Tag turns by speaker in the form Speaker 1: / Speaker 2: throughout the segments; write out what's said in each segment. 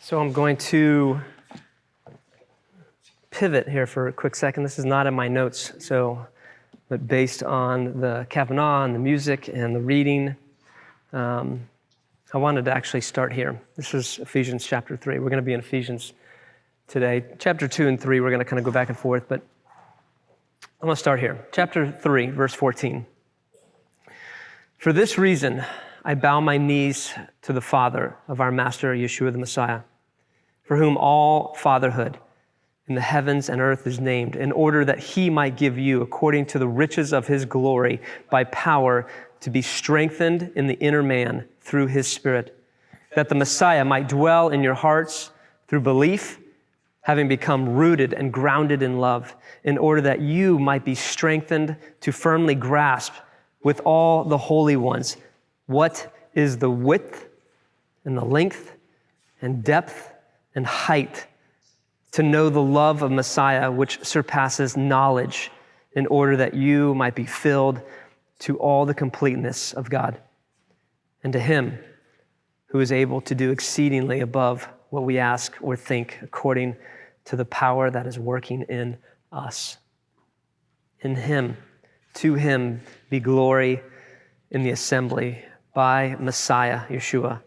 Speaker 1: So I'm going to pivot here for a quick second. This is not in my notes, but based on the Kavanaugh and the music and the reading, I wanted to actually start here. This is Ephesians chapter 3. We're going to be in Ephesians today. Chapter 2 and 3, we're going to kind of go back and forth, but I'm going to start here. Chapter 3, verse 14. For this reason, I bow my knees to the Father of our Master, Yeshua the Messiah, for whom all fatherhood in the heavens and earth is named, in order that he might give you, according to the riches of his glory, by power, to be strengthened in the inner man through his Spirit, that the Messiah might dwell in your hearts through belief, having become rooted and grounded in love, in order that you might be strengthened to firmly grasp with all the holy ones what is the width and the length and depth and height, to know the love of Messiah, which surpasses knowledge, in order that you might be filled to all the completeness of God. And to him who is able to do exceedingly above what we ask or think, according to the power that is working in us. In him, to him be glory in the assembly by Messiah, Yeshua,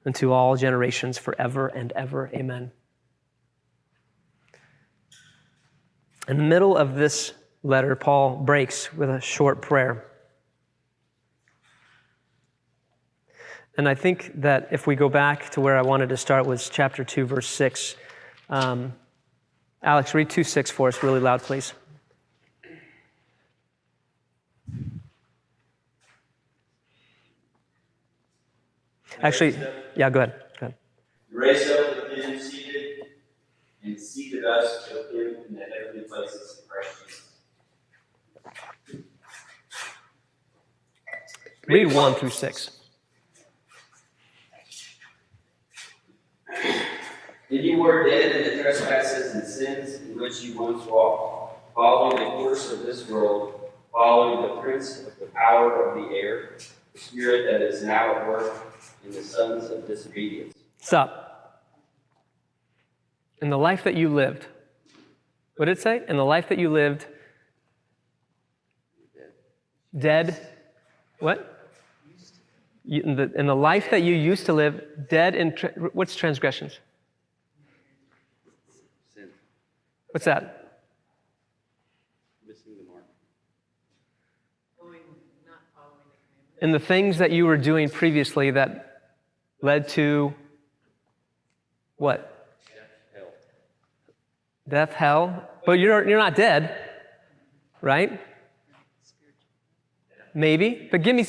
Speaker 1: unto all generations forever and ever. Amen. In the middle of this letter, Paul breaks with a short prayer. And I think that if we go back to where I wanted to start was chapter 2, verse 6. Alex, read 2:6 for us really loud, please. Actually, yeah, go ahead.
Speaker 2: Raised up with him seated, and seated us with him in the heavenly places in Christ Jesus.
Speaker 1: Read 1 through 6.
Speaker 2: And you were dead in the trespasses and sins in which you once walked, following the course of this world, following the prince of the power of the air, the spirit that is now at work in the sons of disobedience.
Speaker 1: Stop. In the life that you lived, what did it say? In the life that you lived, dead, what? In the life that you used to live, dead in, what's transgressions?
Speaker 2: Sin.
Speaker 1: What's that?
Speaker 2: Missing the mark.
Speaker 1: Not following the commandments. In the things that you were doing previously that led to what?
Speaker 2: Hell.
Speaker 1: Death, hell. But you're not dead, right? Maybe. But give me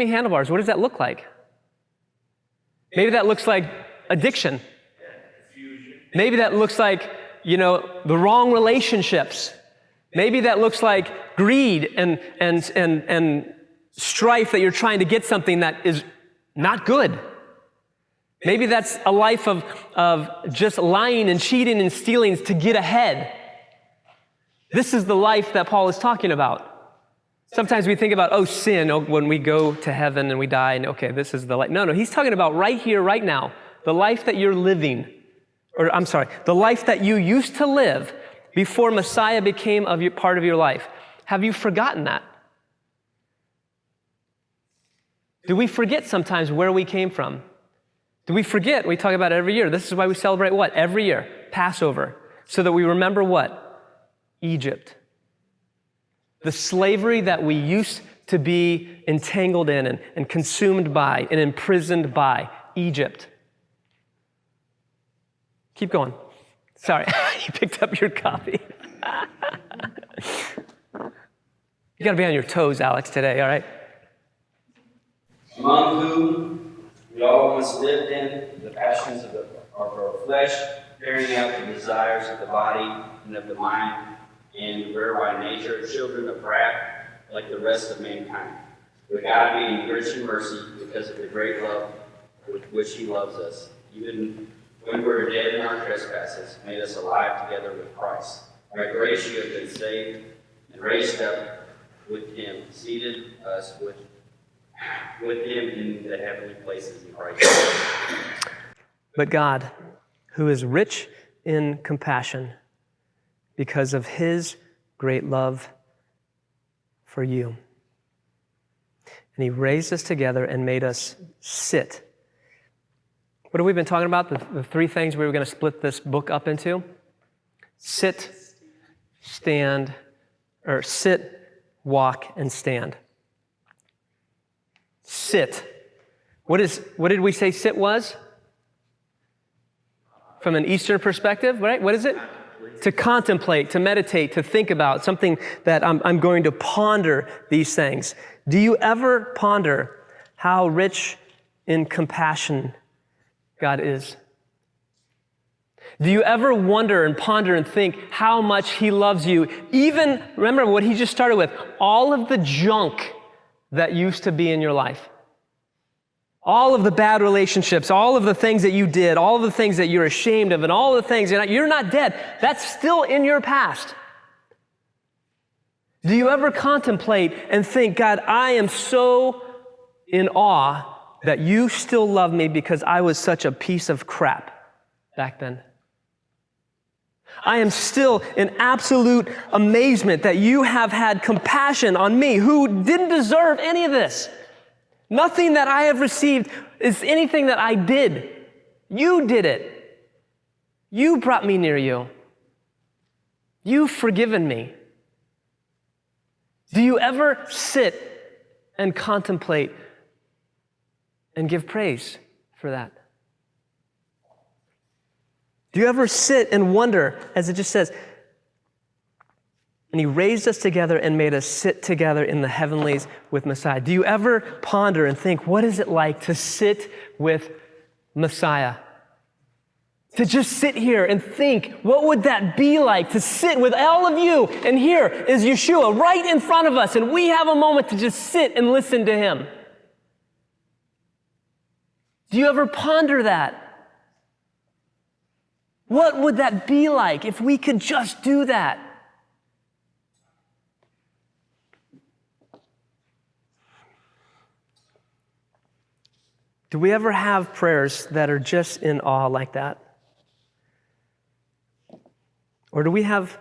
Speaker 1: handlebars. What does that look like? Maybe that looks like addiction. Maybe that looks like, the wrong relationships. Maybe that looks like greed and strife that you're trying to get something that is not good. Maybe that's a life of just lying and cheating and stealing to get ahead. This is the life that Paul is talking about. Sometimes we think about, sin, when we go to heaven and we die, and okay, this is the life. No, he's talking about right here, right now, the life that you're living, the life that you used to live before Messiah became part of your life. Have you forgotten that? Do we forget sometimes where we came from? Do we forget? We talk about it every year. This is why we celebrate what? Every year. Passover. So that we remember what? Egypt. The slavery that we used to be entangled in and consumed by and imprisoned by. Egypt. Keep going. Sorry, you picked up your copy. You got to be on your toes, Alex, today, all right?
Speaker 2: Among whom we all once lived in the passions of our flesh, carrying out the desires of the body and of the mind, and were by nature children of wrath, like the rest of mankind. But God, being rich in mercy, because of the great love with which he loves us, even when we were dead in our trespasses, made us alive together with Christ. By grace you have been saved, and raised up with him, seated us with him in the heavenly places in Christ.
Speaker 1: But God, who is rich in compassion because of his great love for you. And he raised us together and made us sit. What have we been talking about? The three things we were going to split this book up into? Sit, stand, or sit, walk, and stand. Sit. What did we say sit was? From an Eastern perspective, right? What is it? To contemplate, to meditate, to think about, something that I'm going to ponder these things. Do you ever ponder how rich in compassion God is? Do you ever wonder and ponder and think how much he loves you? Even, remember what he just started with, all of the junk that used to be in your life. All of the bad relationships, all of the things that you did, all of the things that you're ashamed of, and all of the things, you're not dead. That's still in your past. Do you ever contemplate and think, God, I am so in awe that you still love me because I was such a piece of crap back then? I am still in absolute amazement that you have had compassion on me who didn't deserve any of this. Nothing that I have received is anything that I did. You did it. You brought me near you. You've forgiven me. Do you ever sit and contemplate and give praise for that? Do you ever sit and wonder, as it just says, and he raised us together and made us sit together in the heavenlies with Messiah? Do you ever ponder and think, what is it like to sit with Messiah? To just sit here and think, what would that be like to sit with all of you? And here is Yeshua right in front of us, and we have a moment to just sit and listen to him. Do you ever ponder that? What would that be like if we could just do that? Do we ever have prayers that are just in awe like that? Or do we have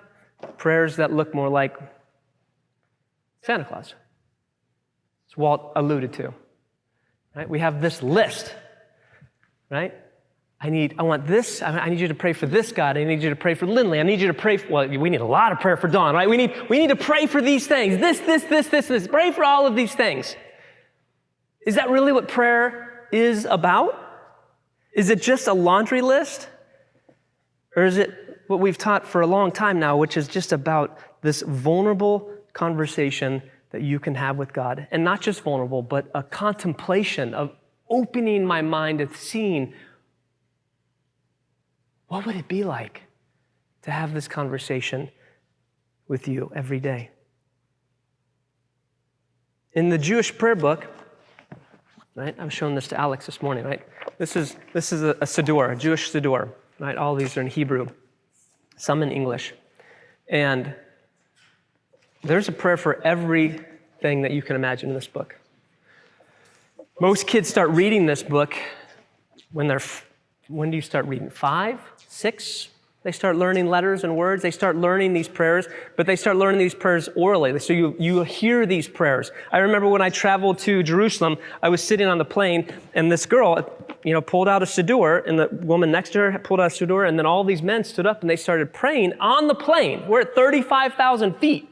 Speaker 1: prayers that look more like Santa Claus? As Walt alluded to, right? We have this list, right? I want this. I need you to pray for this, God. I need you to pray for Lindley. I need you to pray for, well, we need a lot of prayer for Dawn, right? We need to pray for these things. This. Pray for all of these things. Is that really what prayer is about? Is it just a laundry list? Or is it what we've taught for a long time now, which is just about this vulnerable conversation that you can have with God? And not just vulnerable, but a contemplation of opening my mind to seeing, what would it be like to have this conversation with you every day? In the Jewish prayer book, right? I was showing this to Alex this morning, right? This is a siddur, a Jewish siddur, right? All these are in Hebrew, some in English. And there's a prayer for everything that you can imagine in this book. Most kids start reading this book when do you start reading? 5, 6? They start learning letters and words. They start learning these prayers, but they start learning these prayers orally. So you hear these prayers. I remember when I traveled to Jerusalem, I was sitting on the plane, and this girl, pulled out a siddur, and the woman next to her pulled out a siddur, and then all these men stood up and they started praying on the plane. We're at 35,000 feet,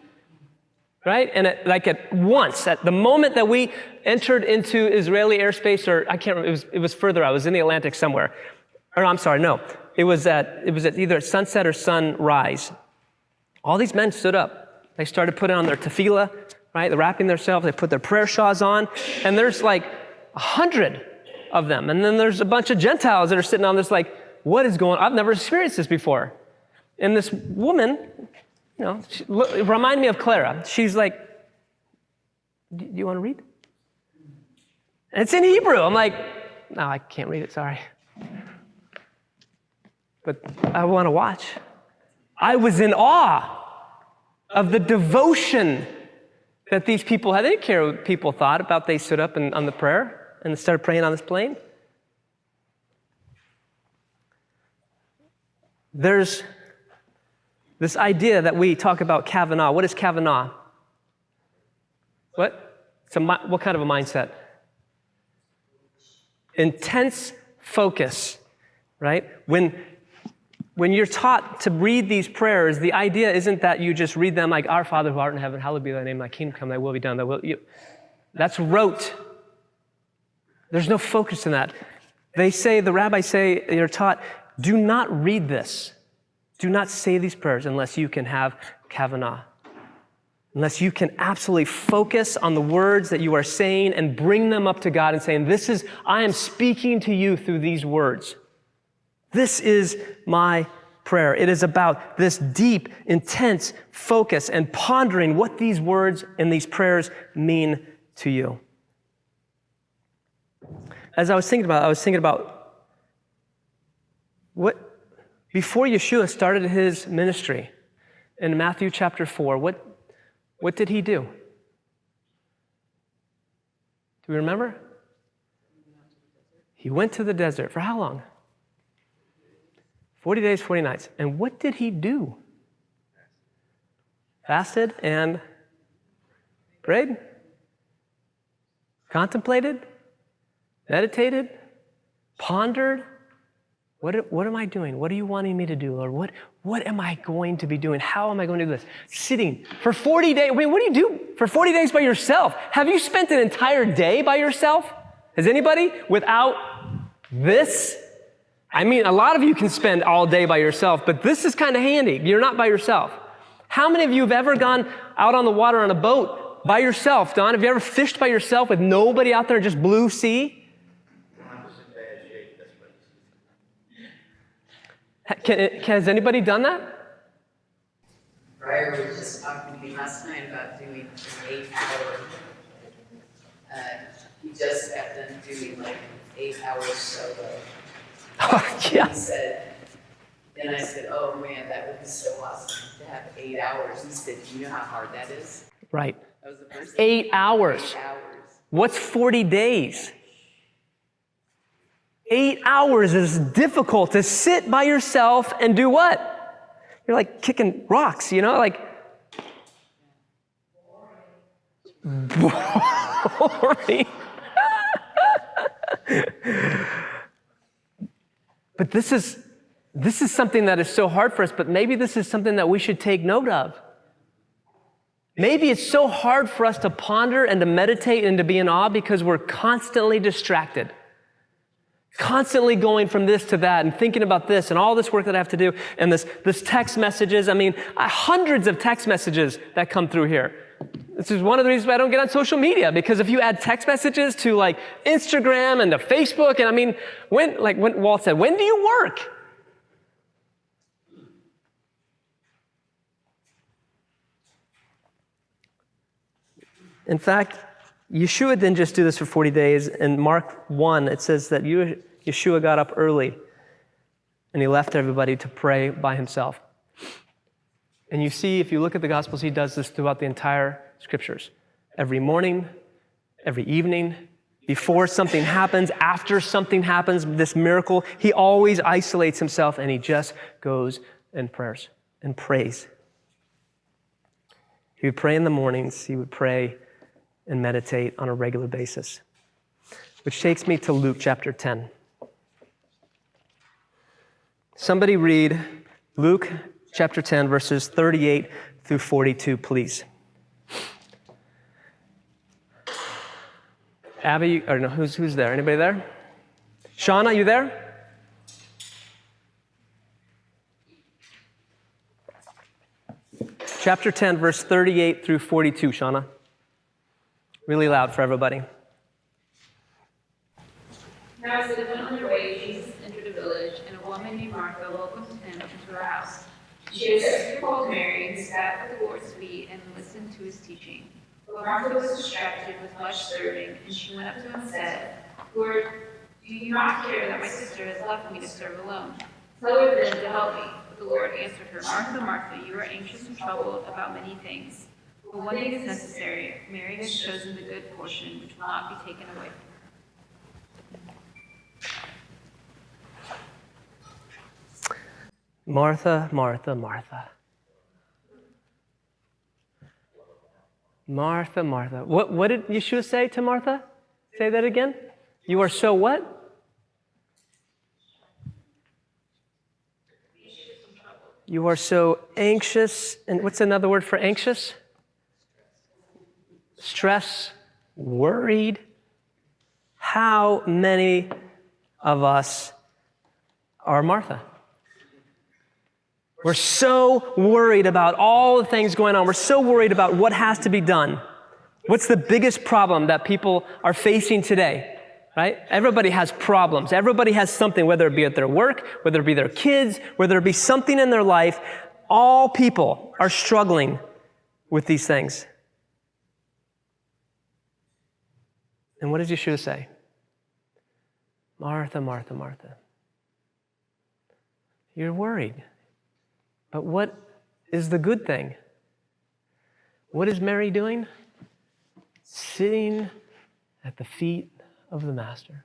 Speaker 1: right? And at once, at the moment that we entered into Israeli airspace, or I can't remember, it was further out. It was in the Atlantic somewhere. Or I'm sorry, no. It was at either sunset or sunrise. All these men stood up. They started putting on their tefillah, right? They're wrapping themselves. They put their prayer shawls on. And there's like 100 of them. And then there's a bunch of Gentiles that are sitting on this like, what is going on? I've never experienced this before. And this woman, it reminded me of Clara. She's like, do you want to read? And it's in Hebrew. I'm like, no, I can't read it, sorry. But I want to watch. I was in awe of the devotion that these people had. They didn't care what people thought about. They stood up on the prayer and started praying on this plane. there's this idea that we talk about kavanah. What is kavanah? What? What kind of a mindset? Intense focus, right? When you're taught to read these prayers, the idea isn't that you just read them like, Our Father who art in heaven, hallowed be thy name, thy kingdom come, thy will be done. That's rote. There's no focus in that. The rabbis say, you're taught, do not read this. Do not say these prayers unless you can have kavanah. Unless you can absolutely focus on the words that you are saying and bring them up to God and saying, I am speaking to you through these words. This is my prayer. It is about this deep, intense focus and pondering what these words and these prayers mean to you. As I was thinking about what, before Yeshua started his ministry in Matthew chapter 4, what did he do? Do we remember? He went to the desert. For how long? 40 days, 40 nights. And what did he do? Fasted and prayed? Contemplated? Meditated? Pondered? What am I doing? What are you wanting me to do, Lord? What am I going to be doing? How am I going to do this? Sitting for 40 days. What do you do for 40 days by yourself? Have you spent an entire day by yourself? Has anybody? Without this? I mean, a lot of you can spend all day by yourself, but this is kind of handy. You're not by yourself. How many of you have ever gone out on the water on a boat by yourself, Don? Have you ever fished by yourself with nobody out there, just blue sea? Has anybody done that?
Speaker 3: Briar was just talking to me last night about doing an 8-hour. He just got done doing like 8 hours solo.
Speaker 1: Oh, yeah.
Speaker 3: He said, and I said, oh man, that would be so awesome to have 8 hours. He said, do you know how hard that is?
Speaker 1: Right.
Speaker 3: That was the first
Speaker 1: 8 hours.
Speaker 3: 8 hours.
Speaker 1: What's 40 days? 8 hours is difficult to sit by yourself and do what? You're like kicking rocks, like boring. But this is something that is so hard for us, but maybe this is something that we should take note of. Maybe it's so hard for us to ponder and to meditate and to be in awe because we're constantly distracted. Constantly going from this to that and thinking about this and all this work that I have to do and this text messages. I mean, hundreds of text messages that come through here. This is one of the reasons why I don't get on social media, because if you add text messages to like Instagram and to Facebook, and I mean, when Walt said, when do you work? In fact, Yeshua didn't just do this for 40 days. In Mark 1, it says that Yeshua got up early and he left everybody to pray by himself. And you see, if you look at the Gospels, he does this throughout the entire Scriptures. Every morning, every evening, before something happens, after something happens, this miracle, he always isolates himself and he just goes and prays. He would pray in the mornings, he would pray and meditate on a regular basis. Which takes me to Luke chapter 10. Somebody read Luke chapter 10, verses 38 through 42, please. Abby, or no, who's there? Anybody there? Shauna, you there? Chapter 10, verse 38 through 42, Shauna. Really loud for everybody.
Speaker 4: Now as they went on their way, Jesus entered a village, and a woman named Martha welcomed him into her house. She had a sister called Mary, who sat at the Lord's feet and listened to his teaching. But Martha was distracted with much serving, and she went up to him and said, Lord, do you not care that my sister has left me to serve alone? Tell her then to help me. But the Lord answered her, Martha, Martha, you are anxious and troubled about many things. But one thing is necessary. Mary has chosen the good portion, which will not be taken away.
Speaker 1: Martha, Martha, Martha. Martha, Martha. What did Yeshua say to Martha? Say that again. You are so what? You are so anxious. And what's another word for anxious? Stress, worried. How many of us are Martha? We're so worried about all the things going on. We're so worried about what has to be done. What's the biggest problem that people are facing today, right? Everybody has problems. Everybody has something, whether it be at their work, whether it be their kids, whether it be something in their life. All people are struggling with these things. And what does Yeshua say? Martha, Martha, Martha. You're worried. But what is the good thing? What is Mary doing? Sitting at the feet of the Master.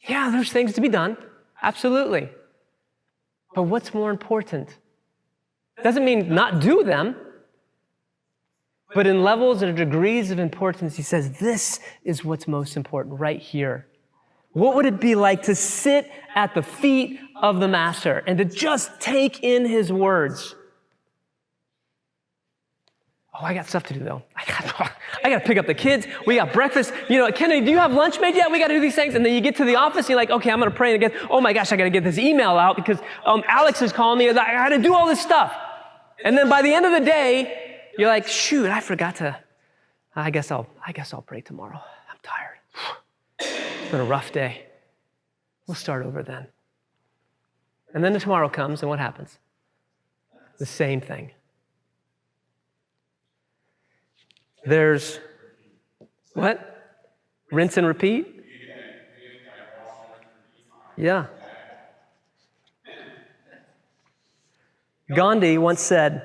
Speaker 1: Yeah, there's things to be done. Absolutely. But what's more important? Doesn't mean not do them. But in levels and degrees of importance, he says, this is what's most important right here. What would it be like to sit at the feet of the Master and to just take in his words? Oh, I got stuff to do though. I got to pick up the kids. We got breakfast. Kennedy, do you have lunch made yet? We got to do these things. And then you get to the office and you're like, okay, I'm going to pray again. Oh my gosh, I got to get this email out because Alex is calling me. I got to do all this stuff. And then by the end of the day, you're like, shoot, I forgot to. I guess I'll pray tomorrow. I'm tired. It's been a rough day. We'll start over then. And then the tomorrow comes, and what happens? The same thing. There's what? Rinse and repeat? Yeah. Gandhi once said,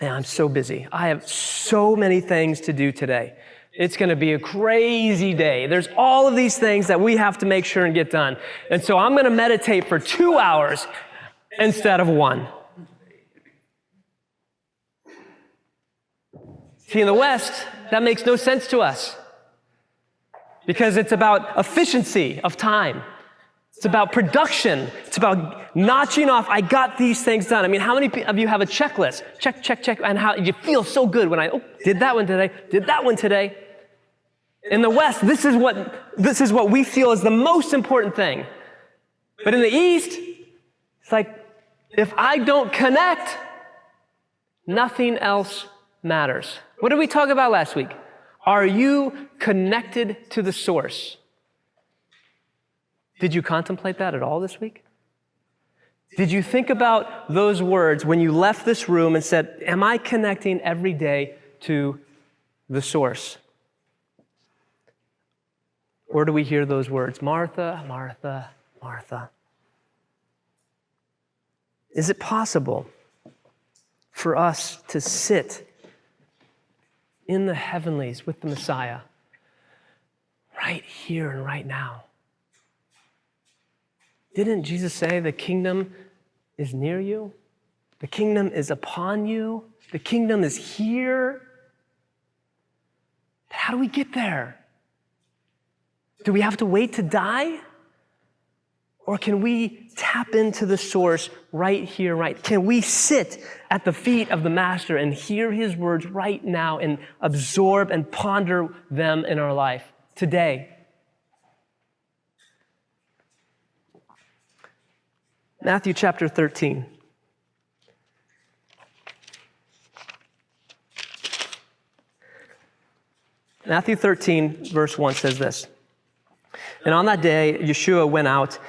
Speaker 1: I'm so busy. I have so many things to do today. It's going to be a crazy day. There's all of these things that we have to make sure and get done. And so I'm going to meditate for 2 hours instead of 1. See, in the West, that makes no sense to us because it's about efficiency of time. It's about production. It's about notching off. I got these things done. I mean, how many of you have a checklist? Check, check, check. And how you feel so good when did that one today, did that one today. In the West, this is what we feel is the most important thing. But in the East, it's like, if I don't connect, nothing else matters. What did we talk about last week? Are you connected to the source? Did you contemplate that at all this week? Did you think about those words when you left this room and said, am I connecting every day to the source? Or do we hear those words, Martha, Martha, Martha? Is it possible for us to sit in the heavenlies with the Messiah right here and right now? Didn't Jesus say the kingdom is near you? The kingdom is upon you. The kingdom is here. How do we get there? Do we have to wait to die? Or can we tap into the source right here, right? Can we sit at the feet of the Master and hear his words right now and absorb and ponder them in our life today? Matthew chapter 13. Matthew 13, verse 1 says this. And on that day, Yeshua went out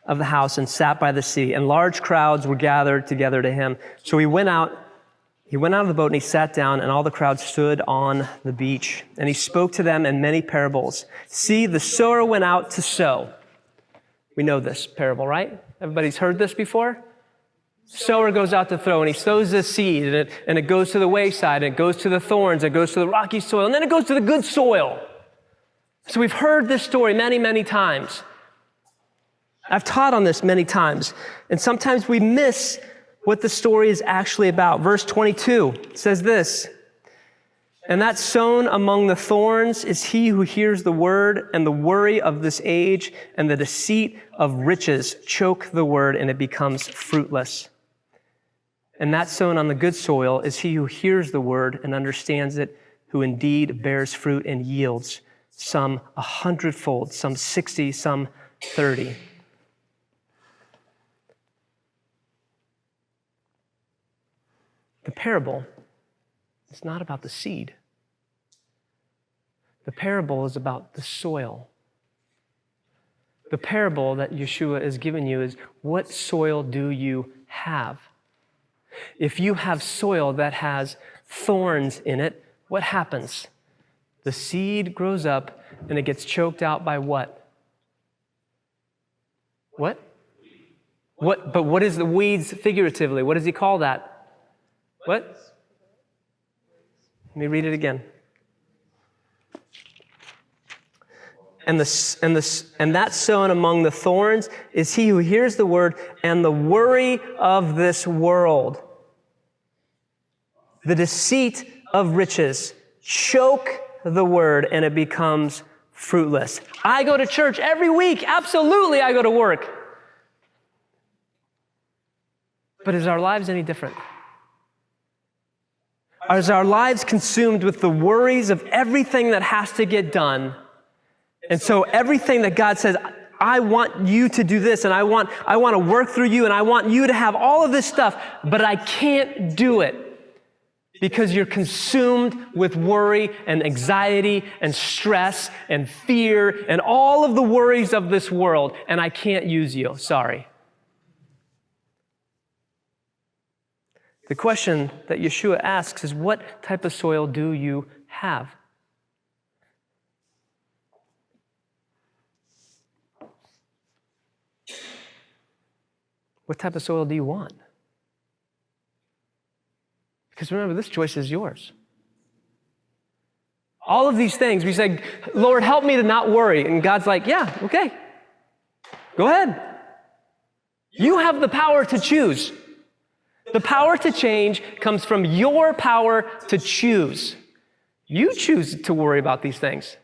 Speaker 1: of the house and sat by the sea, and large crowds were gathered together to him. So he went out of the boat and he sat down, and all the crowd stood on the beach. And he spoke to them in many parables. See, the sower went out to sow. We know this parable, right? Everybody's heard this before? Sower goes out to throw, and he sows this seed, and it goes to the wayside, and it goes to the thorns, it goes to the rocky soil, and then it goes to the good soil. So we've heard this story many, many times. I've taught on this many times, and sometimes we miss what the story is actually about. Verse 22 says this, "And that sown among the thorns is he who hears the word, and the worry of this age and the deceit of riches choke the word, and it becomes fruitless. And that sown on the good soil is he who hears the word and understands it, who indeed bears fruit and yields, some 100-fold, some 60, some 30. The parable is not about the seed. The parable is about the soil. The parable that Yeshua is giving you is, what soil do you have? If you have soil that has thorns in it, what happens? The seed grows up and it gets choked out by what? What? But what is the weeds figuratively? What does he call that? What? Let me read it again. And that sown among the thorns is he who hears the word, and the worry of this world, the deceit of riches, choke the word, and it becomes fruitless. I go to church every week. Absolutely, I go to work. But is our lives any different? Are our lives consumed with the worries of everything that has to get done? And so everything that God says, I want you to do this, and I want to work through you, and I want you to have all of this stuff, but I can't do it because you're consumed with worry and anxiety and stress and fear and all of the worries of this world, and I can't use you. Sorry. The question that Yeshua asks is, what type of soil do you have? What type of soil do you want? Because remember, this choice is yours. All of these things, we say, Lord, help me to not worry. And God's like, yeah, okay. Go ahead. You have the power to choose. The power to change comes from your power to choose. You choose to worry about these things.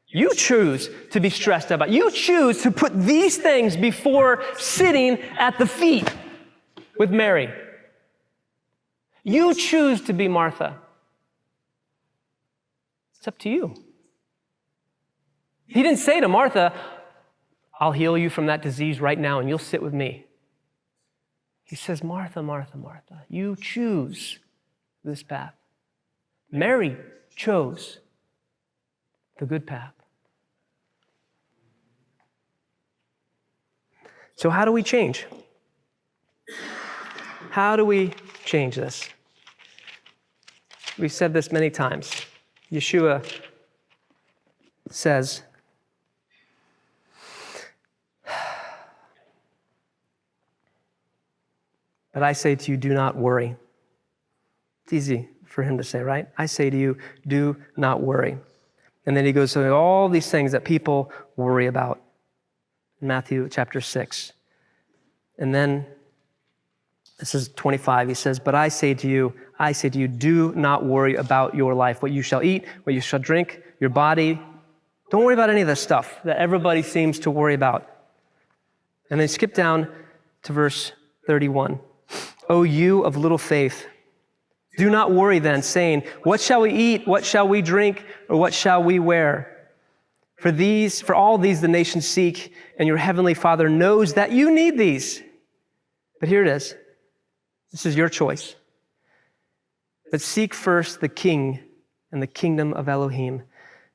Speaker 1: You choose to be stressed about. You choose to put these things before sitting at the feet with Mary. You choose to be Martha. It's up to you. He didn't say to Martha, I'll heal you from that disease right now and you'll sit with me. He says, Martha, Martha, Martha, you choose this path. Mary chose the good path. So how do we change? How do we change this? We've said this many times. Yeshua says, but I say to you, do not worry. It's easy for him to say, right? I say to you, do not worry. And then he goes through all these things that people worry about. Matthew chapter 6. And then, this is 25, he says, but I say to you, do not worry about your life, what you shall eat, what you shall drink, your body. Don't worry about any of this stuff that everybody seems to worry about. And then skip down to verse 31. O you of little faith, do not worry then, saying, what shall we eat, what shall we drink, or what shall we wear? For all these the nations seek, and your heavenly Father knows that you need these. But here it is. This is your choice. But seek first the King and the kingdom of Elohim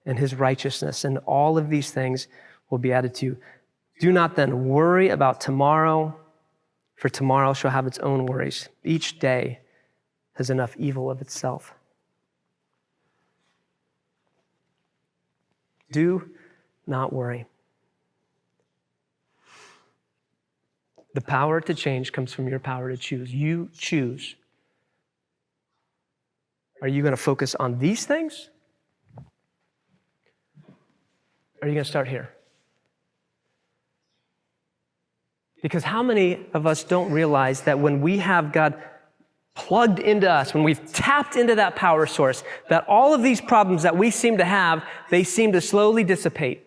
Speaker 1: and his righteousness, and all of these things will be added to you. Do not then worry about tomorrow, for tomorrow shall have its own worries. Each day has enough evil of itself. Do not worry. The power to change comes from your power to choose. You choose. Are you going to focus on these things? Or are you going to start here? Because how many of us don't realize that when we have God plugged into us, when we've tapped into that power source, that all of these problems that we seem to have, they seem to slowly dissipate.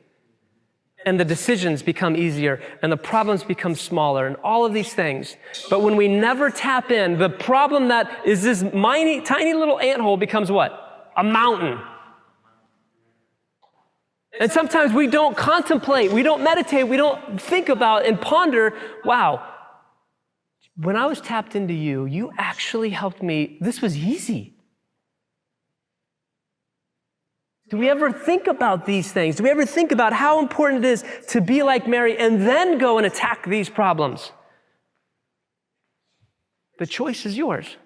Speaker 1: And the decisions become easier, and the problems become smaller, and all of these things. But when we never tap in, the problem that is this tiny little anthole becomes what? A mountain. And sometimes we don't contemplate, we don't meditate, we don't think about and ponder, wow, when I was tapped into you, you actually helped me. This was easy. Do we ever think about these things? Do we ever think about how important it is to be like Mary and then go and attack these problems? The choice is yours.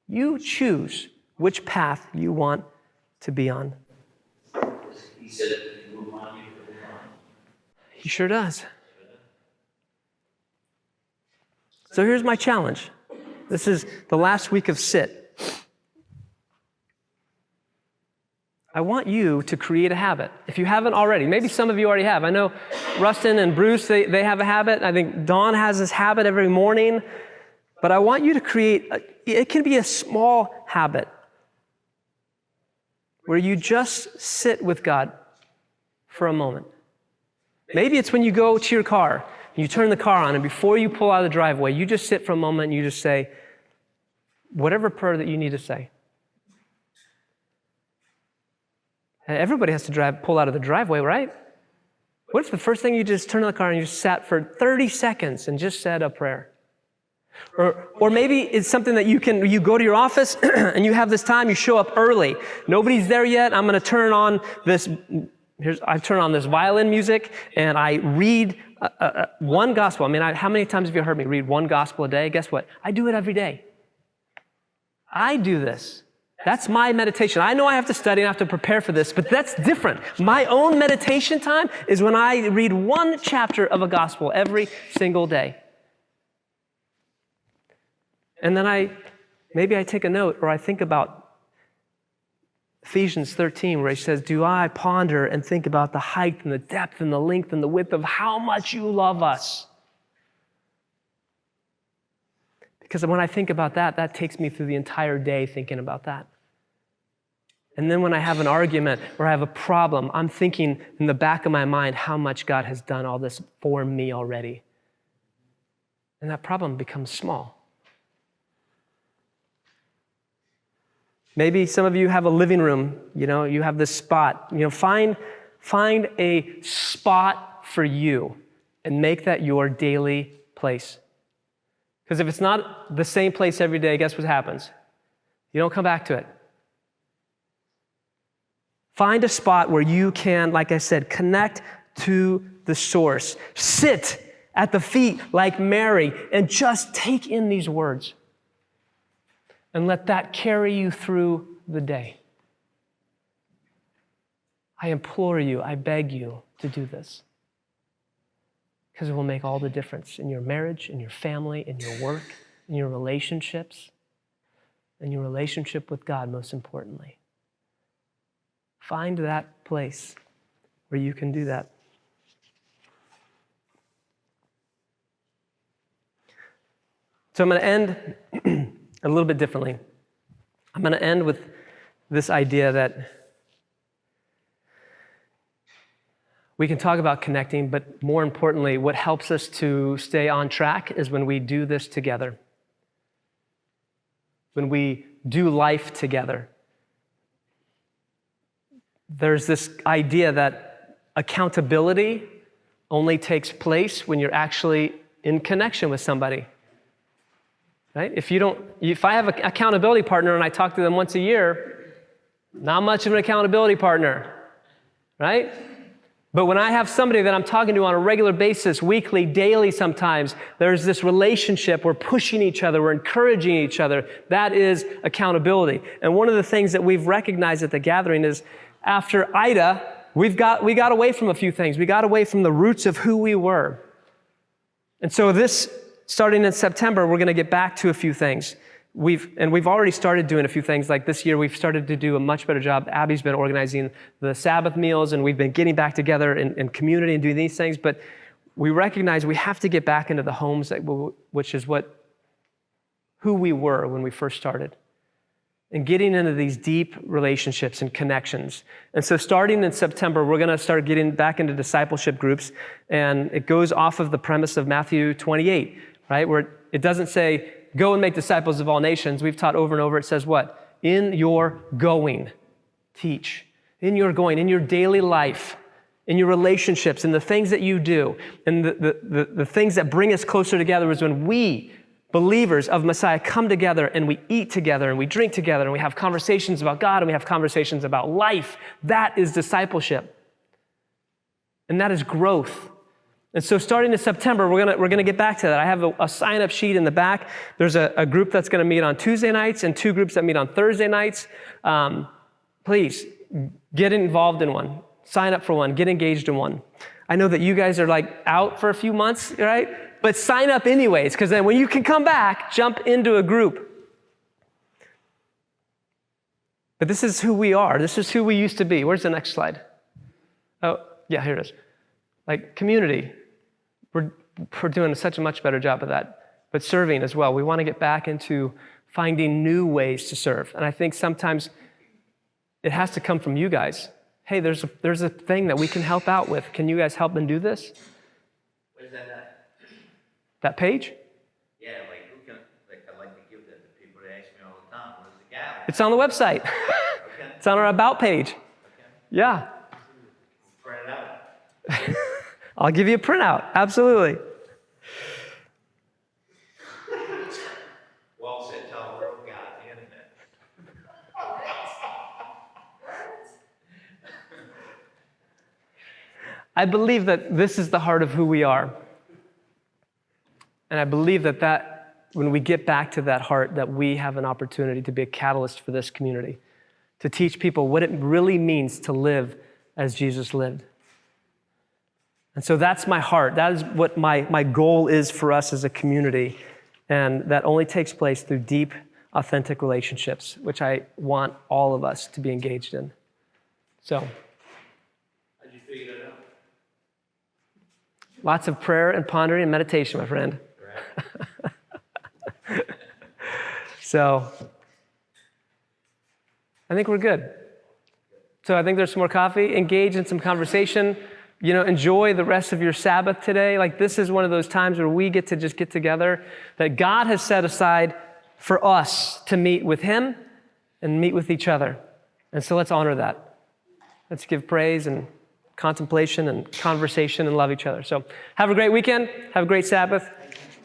Speaker 1: You choose which path you want to be on.
Speaker 2: He said, if you move on, you can move on.
Speaker 1: He sure does. So here's my challenge. This is the last week of SIT. I want you to create a habit. If you haven't already, maybe some of you already have. I know Rustin and Bruce, they have a habit. I think Dawn has this habit every morning. But I want you to create, it can be a small habit where you just sit with God for a moment. Maybe it's when you go to your car, you turn the car on, and before you pull out of the driveway, you just sit for a moment and you just say whatever prayer that you need to say. Everybody has to pull out of the driveway, right? What if the first thing you just turned on the car and you just sat for 30 seconds and just said a prayer? Or maybe it's something that you go to your office and you have this time, you show up early. Nobody's there yet. I'm going to turn on this violin music and I read one gospel. I mean, how many times have you heard me read one gospel a day? Guess what? I do it every day. I do this. That's my meditation. I know I have to study and I have to prepare for this, but that's different. My own meditation time is when I read one chapter of a gospel every single day. And then maybe I take a note or I think about Ephesians 13 where he says, do I ponder and think about the height and the depth and the length and the width of how much you love us? Because when I think about that, that takes me through the entire day thinking about that. And then when I have an argument or I have a problem, I'm thinking in the back of my mind how much God has done all this for me already. And that problem becomes small. Maybe some of you have a living room, you have this spot. Find a spot for you and make that your daily place. Because if it's not the same place every day, guess what happens? You don't come back to it. Find a spot where you can, like I said, connect to the source. Sit at the feet like Mary and just take in these words. And let that carry you through the day. I implore you, I beg you to do this. Because it will make all the difference in your marriage, in your family, in your work, in your relationships, in your relationship with God, most importantly. Find that place where you can do that. So I'm going to end a little bit differently. I'm going to end with this idea that we can talk about connecting, but more importantly, what helps us to stay on track is when we do this together. When we do life together. There's this idea that accountability only takes place when you're actually in connection with somebody. Right? If I have an accountability partner and I talk to them once a year, not much of an accountability partner, right? But when I have somebody that I'm talking to on a regular basis, weekly, daily sometimes, there's this relationship, we're pushing each other, we're encouraging each other. That is accountability. And one of the things that we've recognized at the gathering is after Ida, we got away from a few things. We got away from the roots of who we were. And so starting in September, we're going to get back to a few things. We've already started doing a few things. Like this year, we've started to do a much better job. Abby's been organizing the Sabbath meals, and we've been getting back together in community and doing these things. But we recognize we have to get back into the homes, which is who we were when we first started, and getting into these deep relationships and connections. And so starting in September, we're going to start getting back into discipleship groups, and it goes off of the premise of Matthew 28, right? Where it doesn't say, go and make disciples of all nations. We've taught over and over, it says what? In your going, teach. In your going, in your daily life, in your relationships, in the things that you do, and the things that bring us closer together is when we, believers of Messiah, come together and we eat together and we drink together and we have conversations about God and we have conversations about life. That is discipleship. And that is growth. And so starting in September, we're gonna get back to that. I have a sign-up sheet in the back. There's a group that's gonna meet on Tuesday nights and 2 groups that meet on Thursday nights. Please, get involved in one. Sign up for one. Get engaged in one. I know that you guys are like out for a few months, right? But sign up anyways, because then when you can come back, jump into a group. But this is who we are. This is who we used to be. Where's the next slide? Oh, yeah, here it is. Like community. We're doing such a much better job of that. But serving as well. We want to get back into finding new ways to serve. And I think sometimes it has to come from you guys. Hey, there's a thing that we can help out with. Can you guys help and do this?
Speaker 5: Where's that at?
Speaker 1: That page?
Speaker 5: Yeah, like who can, like I like to give that to people. They ask me all the time, where's the gavel?
Speaker 1: It's on the website.
Speaker 5: Okay.
Speaker 1: It's on our About page.
Speaker 5: Okay.
Speaker 1: Yeah.
Speaker 5: Print it out.
Speaker 1: I'll give you a printout. Absolutely.
Speaker 5: Walt said, tell the world God, the internet.
Speaker 1: I believe that this is the heart of who we are. And I believe that when we get back to that heart, that we have an opportunity to be a catalyst for this community, to teach people what it really means to live as Jesus lived. And so that's my heart. That is what my goal is for us as a community. And that only takes place through deep, authentic relationships, which I want all of us to be engaged in. So,
Speaker 5: How'd you figure that out?
Speaker 1: lots of prayer and pondering and meditation, my friend.
Speaker 5: Right.
Speaker 1: So, I think we're good. So I think there's some more coffee. Engage in some conversation. Enjoy the rest of your Sabbath today. Like, this is one of those times where we get to just get together, that God has set aside for us to meet with Him and meet with each other. And so let's honor that. Let's give praise and contemplation and conversation and love each other. So have a great weekend. Have a great Sabbath.